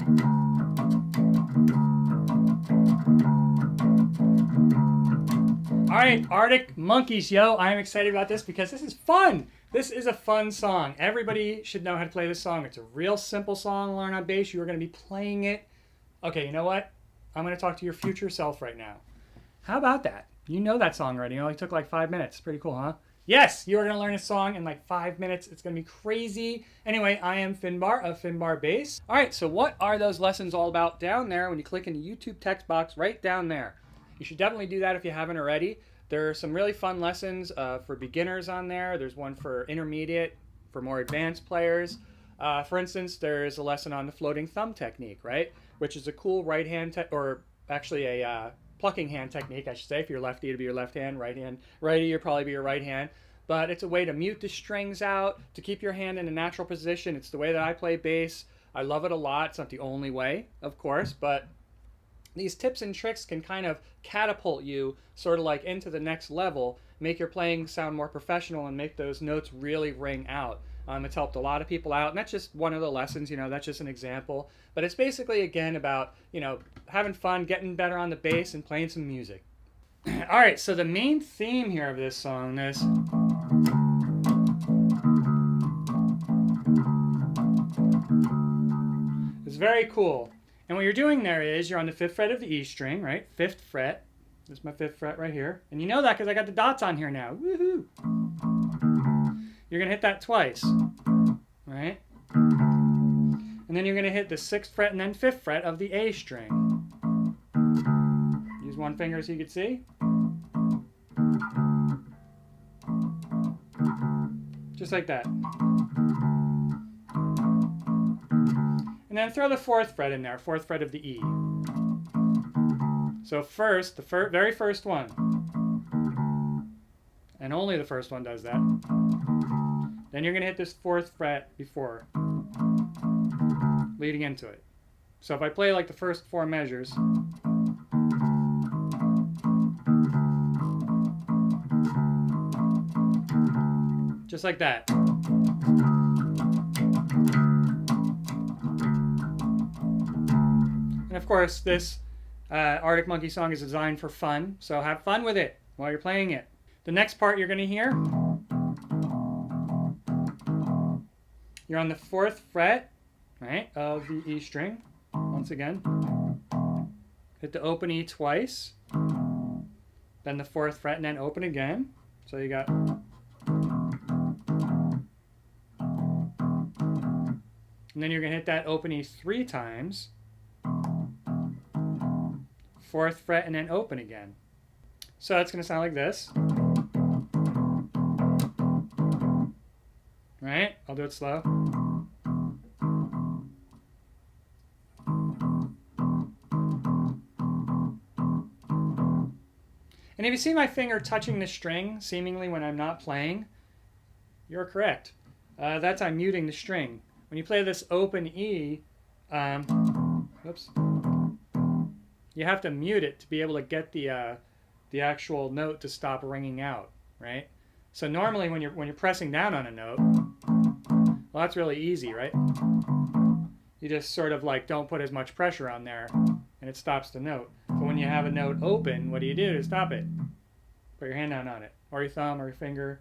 All right, Arctic Monkeys, yo. I'm excited about this because this is fun. This is a fun song. Everybody should know how to play this song. It's a real simple song to learn on bass. You are going to be playing it. Okay, you know what? I'm going to talk to your future self right now. How about that? You know that song already. It only took like 5 minutes. Pretty cool, huh? Yes, you are going to learn a song in like 5 minutes. It's going to be crazy. Anyway, I am Finbar of Finbar Bass. All right, so what are those lessons all about down there when you click in the YouTube text box right down there? You should definitely do that if you haven't already. There are some really fun lessons for beginners on there. There's one for intermediate, for more advanced players. For instance, there's a lesson on the floating thumb technique, right? Which is a cool right hand, or actually a plucking hand technique, I should say. If you're lefty, it'll be your left hand, righty, it'll probably be your right hand. But it's a way to mute the strings out, to keep your hand in a natural position. It's the way that I play bass. I love it a lot. It's not the only way, of course, but these tips and tricks can kind of catapult you sort of like into the next level, make your playing sound more professional and make those notes really ring out. It's helped a lot of people out, and that's just one of the lessons, that's just an example. But it's basically, again, about, having fun, getting better on the bass, and playing some music. All right, so the main theme here of this song is very cool. And what you're doing there is you're on the 5th fret of the E string, right? 5th fret. This is my 5th fret right here. And you know that because I got the dots on here now. Woohoo! You're going to hit that twice, right? And then you're going to hit the 6th fret and then 5th fret of the A string. Use one finger so you can see. Just like that. And then throw the 4th fret in there, 4th fret of the E. So first, the very first one, and only the first one does that. Then you're going to hit this 4th fret before, leading into it. So if I play like the first 4 measures, just like that. And of course, this Arctic Monkey song is designed for fun, so have fun with it while you're playing it. The next part you're going to hear, you're on the 4th fret, right, of the E string. Once again, hit the open E twice, then the 4th fret, and then open again. So you got, and then you're going to hit that open E 3 times. 4th fret and then open again. So it's going to sound like this. Right? I'll do it slow. And if you see my finger touching the string, seemingly when I'm not playing, you're correct. That's I'm muting the string. When you play this open E, whoops. You have to mute it to be able to get the actual note to stop ringing out, right? So normally when you're pressing down on a note, well, that's really easy, right? You just sort of like don't put as much pressure on there, and it stops the note. But when you have a note open, what do you do to stop it? Put your hand down on it, or your thumb, or your finger,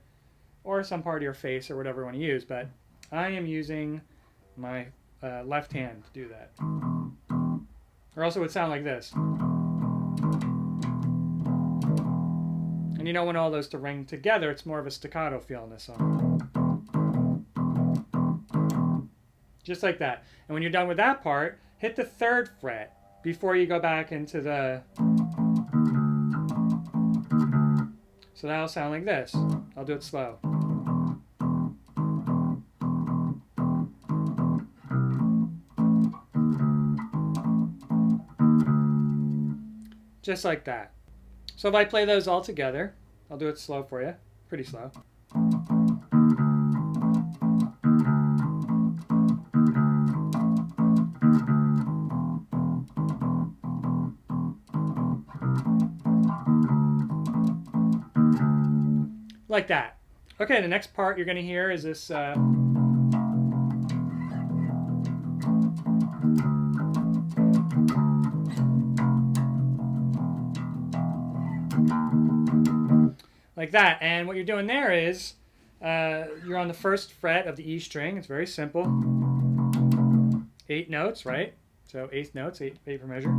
or some part of your face, or whatever you want to use. But I am using my left hand to do that. Or else it would sound like this. And you don't want all those to ring together. It's more of a staccato feel in this song. Just like that. And when you're done with that part, hit the 3rd fret before you go back into the... So that'll sound like this. I'll do it slow. Just like that. So if I play those all together, I'll do it slow for you. Pretty slow. Like that. Okay, the next part you're going to hear is this... like that. And what you're doing there is you're on the first fret of the E string. It's very simple. 8 notes, right? So 8th notes, 8 per measure.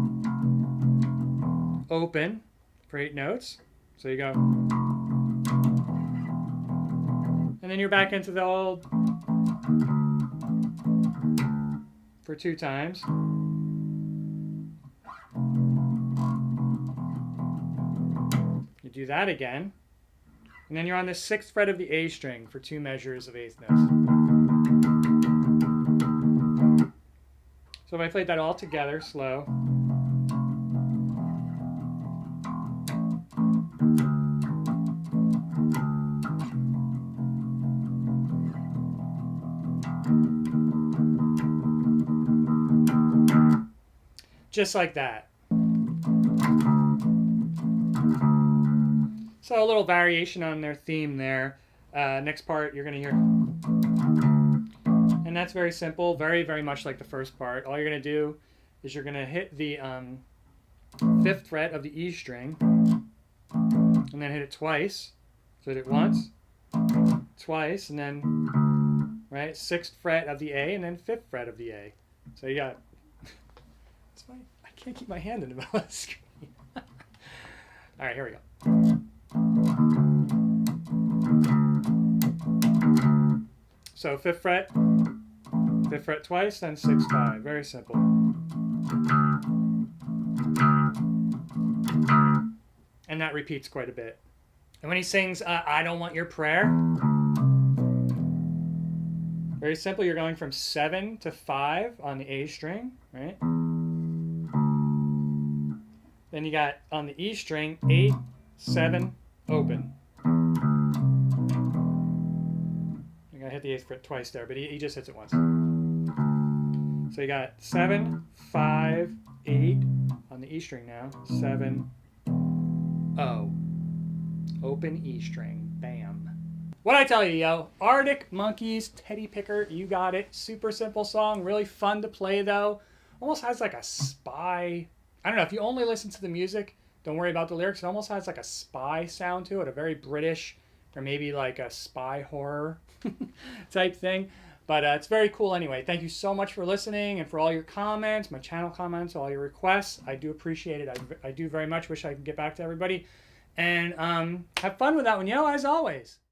Open for 8 notes. So you go. And then you're back into the old for 2 times. You do that again. And then you're on the 6th fret of the A string for 2 measures of 8th notes. So if I played that all together, slow. Just like that. So a little variation on their theme there. Next part you're going to hear. And that's very simple, very, very much like the first part. All you're going to do is you're going to hit the 5th fret of the E string and then hit it twice. So hit it once, twice, and then, right, 6th fret of the A and then 5th fret of the A. So you got, I can't keep my hand in the middle of the screen. All right, here we go. So 5th fret twice, then 6, 5. Very simple. And that repeats quite a bit. And when he sings, I Don't Want Your Prayer, very simple. You're going from 7 to 5 on the A string, right? Then you got on the E string, 8, 7, open. I hit the 8th fret twice there, but he just hits it once. So you got 7, 5, 8 on the E string now. 7, O. Open E string. Bam. What'd I tell you, yo? Arctic Monkeys, Teddy Picker, you got it. Super simple song. Really fun to play, though. Almost has like a spy. I don't know. If you only listen to the music, don't worry about the lyrics. It almost has like a spy sound to it. A very British, or maybe like a spy horror type thing. But it's very cool anyway. Thank you so much for listening and for all your comments, my channel comments, all your requests. I do appreciate it. I do very much wish I could get back to everybody. And have fun with that one, yo, as always.